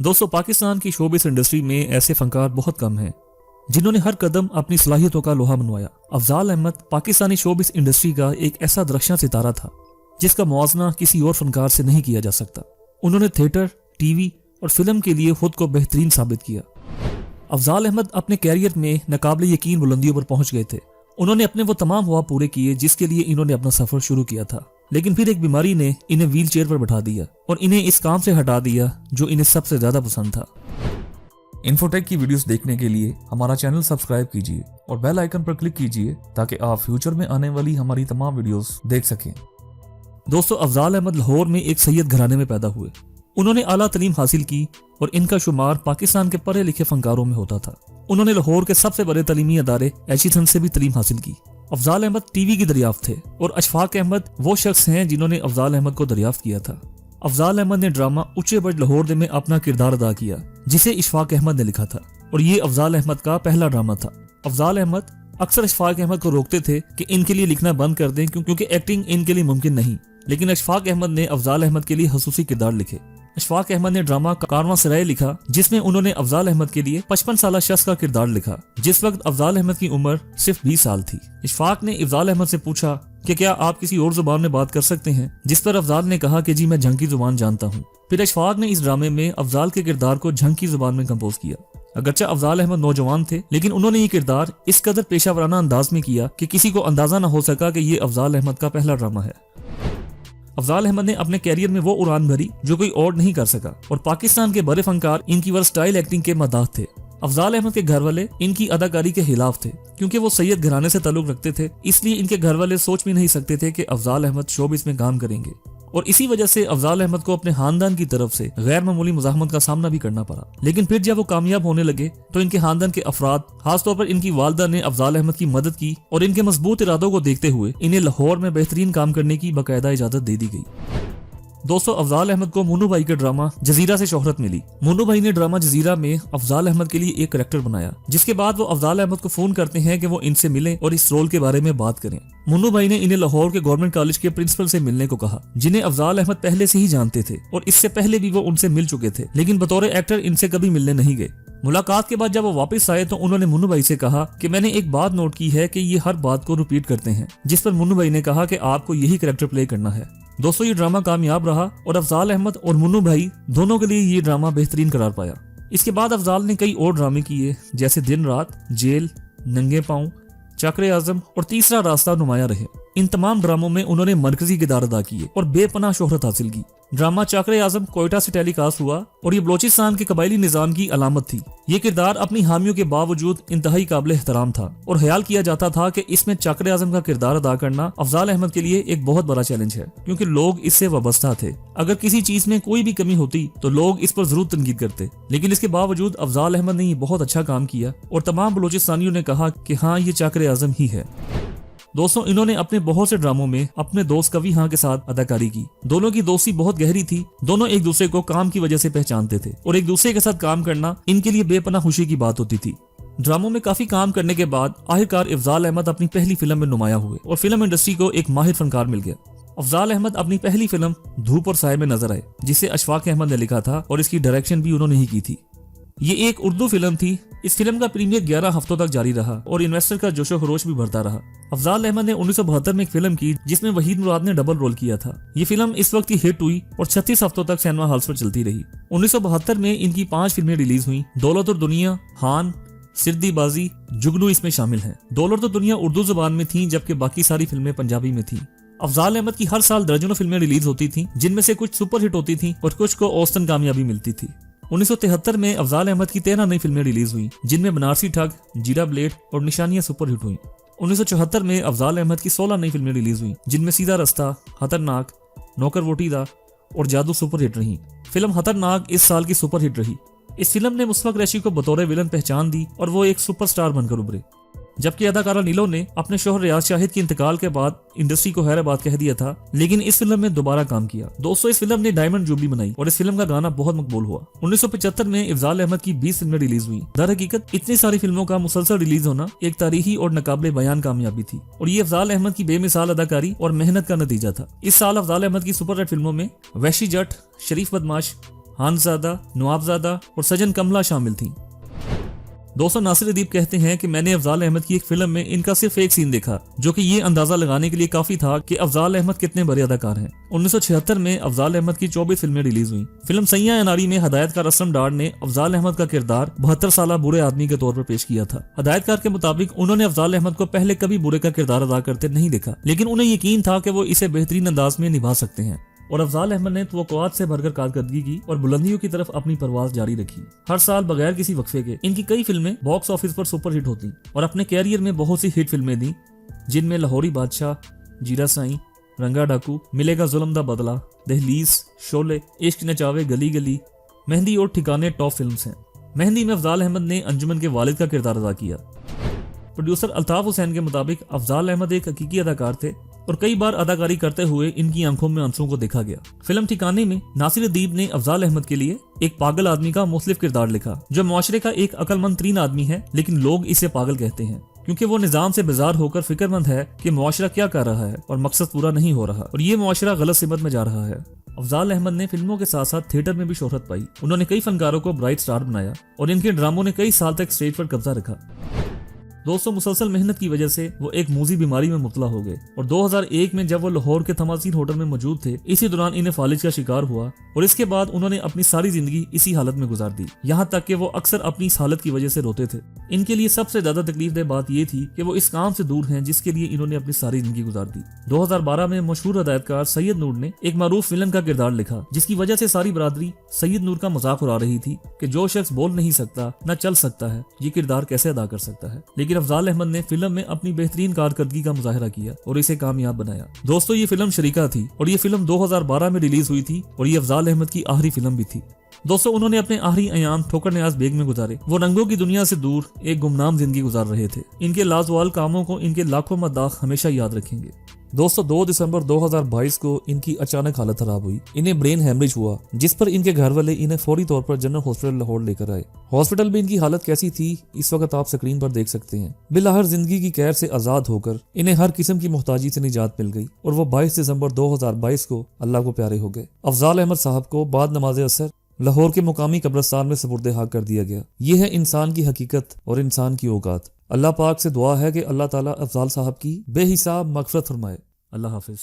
दोस्तों, पाकिस्तान की showbiz industry में ऐसे फनकार बहुत कम हैं जिन्होंने हर कदम अपनी सलाहियतों का लोहा मनवाया। अफजाल अहमद पाकिस्तानी शोबिस इंडस्ट्री का एक ऐसा दरख्शां सितारा था जिसका मुआवजना किसी और फनकार से नहीं किया जा सकता। उन्होंने थिएटर, टीवी और फिल्म के लिए खुद को बेहतरीन साबित किया। अफजाल अहमद अपने कैरियर में नाकाबिले यकीन बुलंदियों पर पहुंच गए थे। उन्होंने अपने वो तमाम ख्वाब पूरे किए जिसके लिए इन्होंने अपना सफर शुरू किया था, लेकिन फिर एक बीमारी ने इन्हें व्हील चेयर पर बैठा दिया और इन्हें इस काम से हटा दिया जो इन्हें सबसे ज्यादा पसंद था। इन्फोटेक की वीडियोस देखने के लिए हमारा चैनल सब्सक्राइब कीजिए और बेल आइकन पर क्लिक कीजिए ताकि आप फ्यूचर में आने वाली हमारी तमाम वीडियोस देख सकें। दोस्तों, अफजाल अहमद लाहौर में एक सैयद घराने में पैदा हुए। उन्होंने आला तालीम हासिल की और इनका शुमार पाकिस्तान के पढ़े लिखे फनकारों में होता था। उन्होंने लाहौर के सबसे बड़े तालीमी अदारे एशिथन से भी तालीम हासिल की। अफजाल अहमद टीवी की दरियाफ्त थे और अशफाक अहमद वो शख्स हैं जिन्होंने अफजाल अहमद को दरियाफ्त किया था। अफजाल अहमद ने ड्रामा उच्चे बज लाहौर में अपना किरदार अदा किया जिसे इशफाक अहमद ने लिखा था और ये अफजाल अहमद का पहला ड्रामा था। अफजाल अहमद अक्सर अशफाक अहमद को रोकते थे कि इनके लिए लिखना बंद कर दें क्योंकि एक्टिंग इनके लिए मुमकिन नहीं, लेकिन अशफाक अहमद ने अफजाल अहमद के लिए खसूसी किरदार लिखे। अशफाक अहमद ने ड्रामा कारवां सराय लिखा जिसमें उन्होंने अफजाल अहमद के लिए 55 साल शख्स का किरदार लिखा जिस वक्त अफजाल अहमद की उम्र सिर्फ 20 साल थी। इशफाक ने अफजाल अहमद से पूछा कि क्या आप किसी और जुबान में बात कर सकते हैं, जिस पर अफजाल ने कहा कि जी मैं झंग की जुबान जानता हूँ। फिर अशफाक ने इस ड्रामे में अफजाल के किरदार को झंग की जुबान में कंपोज किया। अगरचे अफजाल अहमद नौजवान थे, लेकिन उन्होंने ये किरदार इस कदर पेशा वराना अंदाज में किया कि किसी को अंदाजा न हो सका कि ये अफजाल अहमद का पहला ड्रामा है। अफजाल अहमद ने अपने कैरियर में वो उड़ान भरी जो कोई और नहीं कर सका और पाकिस्तान के बड़े फनकार इनकी वर्सटाइल एक्टिंग के मदाह थे। अफजाल अहमद के घर वाले इनकी अदाकारी के खिलाफ थे क्योंकि वो सैयद घराने से ताल्लुक रखते थे, इसलिए इनके घर वाले सोच भी नहीं सकते थे कि अफजाल अहमद शोबिस में काम करेंगे और इसी वजह से अफजाल अहमद को अपने खानदान की तरफ से गैर मामूली मुज़ाहमत का सामना भी करना पड़ा। लेकिन फिर जब वो कामयाब होने लगे तो इनके खानदान के अफराद, खासतौर पर इनकी वालदा ने अफजाल अहमद की मदद की और इनके मजबूत इरादों को देखते हुए इन्हें लाहौर में बेहतरीन काम करने की बाकायदा इजाजत दे दी गई। दोस्तों, अफजाल अहमद को मुन्नू भाई के ड्रामा जजीरा से शोहरत मिली। मुन्नू भाई ने ड्रामा जजीरा में अफजाल अहमद के लिए एक करैक्टर बनाया, जिसके बाद वो अफजाल अहमद को फोन करते हैं कि वो इनसे मिलें और इस रोल के बारे में बात करें। मुन्नू भाई ने इन्हें लाहौर के गवर्नमेंट कॉलेज के प्रिंसिपल से मिलने को कहा, जिन्हें अफजाल अहमद पहले से ही जानते थे और इससे पहले भी वो उनसे मिल चुके थे, लेकिन बतौर एक्टर इनसे कभी मिलने नहीं गए। मुलाकात के बाद जब वो वापस आए तो उन्होंने मुन्नू भाई से कहा कि मैंने एक बात नोट की है कि ये हर बात को रिपीट करते हैं, जिस पर मुन्नू भाई ने कहा कि आपको यही कैरेक्टर प्ले करना है। दोस्तों, ये ड्रामा कामयाब रहा और अफजाल अहमद और मुन्नू भाई दोनों के लिए ये ड्रामा बेहतरीन करार पाया। इसके बाद अफजाल ने कई और ड्रामे किए जैसे दिन रात, जेल, नंगे पांव, चक्र आजम और तीसरा रास्ता नुमाया रहे। इन तमाम ड्रामों में उन्होंने मरकजी किरदार अदा किए और बेपनाह शोहरत हासिल की। ड्रामा चक्र आजम कोयटा से टेलीकास्ट हुआ और ये बलोचिस्तान के कबायली निजाम की अलामत थी। ये किरदार अपनी हामियों के बावजूद इंतहाई काबिल एहतराम था और ख्याल किया जाता था कि इसमें चक्र आजम का किरदार अदा करना अफजाल अहमद के लिए एक बहुत बड़ा चैलेंज है, क्योंकि लोग इससे वाबस्ता थे। अगर किसी चीज में कोई भी कमी होती तो लोग इस पर जरूर तनकीद करते, लेकिन इसके बावजूद अफजाल अहमद ने ये बहुत अच्छा काम किया और तमाम बलोचिस्तानियों ने कहा कि हाँ, ये चक्र आजम ही है। दोस्तों, इन्होंने अपने बहुत से ड्रामों में अपने दोस्त कवि खां के साथ अदाकारी की। दोनों की दोस्ती बहुत गहरी थी। दोनों एक दूसरे को काम की वजह से पहचानते थे और एक दूसरे के साथ काम करना इनके लिए बेपनाह खुशी की बात होती थी। ड्रामों में काफी काम करने के बाद आखिरकार अफजाल अहमद अपनी पहली फिल्म में नुमाया हुए और फिल्म इंडस्ट्री को एक माहिर फनकार मिल गया। अफजाल अहमद अपनी पहली फिल्म धूप और साए में नजर आए, जिसे अशफाक अहमद ने लिखा था और इसकी डायरेक्शन भी उन्होंने ही की थी। ये एक उर्दू फिल्म थी। इस फिल्म का प्रीमियर 11 हफ्तों तक जारी रहा और इन्वेस्टर का जोशो खरोश भी बढ़ता रहा। अफजाल अहमद ने 1972 में एक फिल्म की जिसमें वहीद मुराद ने डबल रोल किया था। ये फिल्म इस वक्त ही हिट हुई और 36 हफ्तों तक सिनेमा हॉल्स पर चलती रही। 1972 में इनकी 5 फिल्में रिलीज हुई। दौलत और दुनिया, हान, सिरदी बाजी, जुगनू इसमें शामिल हैं। दौलत और दुनिया उर्दू जुबान में थी जबकि बाकी सारी फिल्में पंजाबी में थी। अफजाल अहमद की हर साल दर्जनों फिल्में रिलीज होती थी, जिनमें से कुछ सुपर हिट होती थी और कुछ को औसतन कामयाबी मिलती थी। 1973 में अफजाल अहमद की 13 नई फिल्में रिलीज हुई, जिनमें बनारसी ठग, जीरा ब्लेड और निशानियां सुपर हिट हुई। 1974 में अफजाल अहमद की 16 नई फिल्में रिलीज हुई, जिनमें सीधा रास्ता, खतरनाक, नौकर वोटीदा और जादू सुपर हिट रही। फिल्म खतरनाक इस साल की सुपर हिट रही। इस फिल्म ने मुशफ़क़ रैशी को बतौर विलन पहचान दी और वो एक सुपरस्टार बनकर उभरे। जबकि अदाकारा नीलो ने अपने शौहर रियाज शाहिद की इंतकाल के बाद इंडस्ट्री को हैराबाद कह दिया था, लेकिन इस फिल्म में दोबारा काम किया। दोस्तों, इस फिल्म ने डायमंड जुबली बनाई और इस फिल्म का गाना बहुत मकबूल हुआ। 1975 में अफजाल अहमद की 20 फिल्में रिलीज हुई। दर हकीकत इतनी सारी फिल्मों का मुसलसल रिलीज होना एक तारीखी और नाकाबिले बयान कामयाबी थी और ये अफजाल अहमद की बेमिसाल अदाकारी और मेहनत का नतीजा था। इस साल अफजाल अहमद की सुपर हिट फिल्मों में वहशी जट, शरीफ बदमाश, हानजादा, नवाबजादा और सजन कमला शामिल थीं। दोस्तों, नासिर अदीब कहते हैं कि मैंने अफजाल अहमद की एक फिल्म में इनका सिर्फ एक सीन देखा, जो कि ये अंदाजा लगाने के लिए काफी था कि अफजाल अहमद कितने बड़े अदाकार हैं। 1976 में अफजाल अहमद की 24 फिल्में रिलीज हुई। फिल्म सैयां अनारी में हदायतकार असलम डार ने अफजाल अहमद का किरदार 72 साल बुरे आदमी के तौर पर पेश किया था। हदायतकार के मुताबिक उन्होंने अफजाल अहमद को पहले कभी बुरे का किरदार अदा करते नहीं देखा, लेकिन उन्हें यकीन था कि वो इसे बेहतरीन अंदाज में निभा सकते हैं। और अफजाल अहमद ने तवक्कुआत से भरकर कारकर्दगी की और बुलंदियों की तरफ अपनी परवाज जारी रखी। हर साल बगैर किसी वक्फे के इनकी कई फिल्में बॉक्स ऑफिस पर सुपर हिट होती और अपने कैरियर में बहुत सी हिट फिल्में दी, जिनमें लाहौरी बादशाह, जीरा साईं, रंगा डाकू, मिलेगा जुल्म दा बदला, दहलीज, शोले, इश्क नचावे गली गली, मेहंदी और ठिकाने टॉप फिल्म्स हैं। मेहंदी में अफजाल अहमद ने अंजुमन के वालिद का किरदार अदा किया। प्रोड्यूसर अल्ताफ हुसैन के मुताबिक अफजाल अहमद एक हकीकी अदाकार थे और कई बार अदाकारी करते हुए इनकी आंखों में आंसुओं को देखा गया। फिल्म ठिकाने में नासिर अदीब ने अफजाल अहमद के लिए एक पागल आदमी का मुख्तलिफ किरदार लिखा, जो मुआशरे का एक अक्लमंद तरीन आदमी है, लेकिन लोग इसे पागल कहते हैं क्योंकि वो निजाम से बेजार होकर फिक्रमंद है कि मुआशरा क्या कर रहा है और मकसद पूरा नहीं हो रहा और ये मुआशरा गलत सिमत में जा रहा है। अफजाल अहमद ने फिल्मों के साथ साथ थिएटर में भी शोहरत पाई। उन्होंने कई फनकारों को ब्राइट स्टार बनाया और इनके ड्रामों ने कई साल तक स्टेज पर कब्जा रखा। दोस्तों, मुसलसल मेहनत की वजह से वो एक मूजी बीमारी में मुब्तला हो गए और 2001 में जब वो लाहौर के थमासीन होटल में मौजूद थे, इसी दौरान इन्हें फालिज का शिकार हुआ और इसके बाद उन्होंने अपनी सारी जिंदगी इसी हालत में गुजार दी। यहाँ तक कि वो अक्सर अपनी इस हालत की वजह से रोते थे। इनके लिए सबसे ज्यादा तकलीफ दह बात ये थी कि वो इस काम से दूर हैं जिसके लिए इन्होंने अपनी सारी जिंदगी गुजार दी। 2012 में मशहूर हदायतकार सैयद नूर ने एक मारूफ विलन का किरदार लिखा, जिसकी वजह से सारी बरादरी सैयद नूर का मजाक उड़ा रही थी कि जो शख्स बोल नहीं सकता न चल सकता है, ये किरदार कैसे अदा कर सकता है। लेकिन अफजाल अहमद ने फिल्म में अपनी बेहतरीन कारकर्दगी का मुजाहिरा किया और इसे कामयाब बनाया। दोस्तों, ये फिल्म शरीका थी और ये फिल्म 2012 में रिलीज हुई थी और ये अफजाल अहमद की आखिरी फिल्म भी थी। दोस्तों, उन्होंने अपने आखिरी अयाम ठोकर न्याज बेग में गुजारे। वो रंगों की दुनिया से दूर एक गुमनाम जिंदगी गुजार रहे थे। इनके लाजवाल कामों को इनके लाखों मद्दाह हमेशा याद रखेंगे। दोस्तों, 2 दिसंबर 2022 को इनकी अचानक हालत खराब हुई। इन्हें ब्रेन हेमरेज हुआ, जिस पर इनके घर वाले इन्हें फौरी तौर पर जनरल हॉस्पिटल लाहौर लेकर आए। हॉस्पिटल में इनकी हालत कैसी थी, इस वक्त आप स्क्रीन पर देख सकते हैं। बिलाहर जिंदगी की कैद से आजाद होकर इन्हें हर किस्म की मुहताजी से निजात मिल गई और वो 22 दिसंबर 2022 को अल्लाह को प्यारे हो गए। अफजाल अहमद साहब को बाद नमाज असर लाहौर के मुकामी कब्रिस्तान में सुपुर्द हाक कर दिया गया। ये है इंसान की हकीकत और इंसान की औकात। अल्लाह पाक से दुआ है कि अल्लाह ताला अफजाल साहब की बेहिसाब मगफरत फरमाए। अल्लाह हाफिज।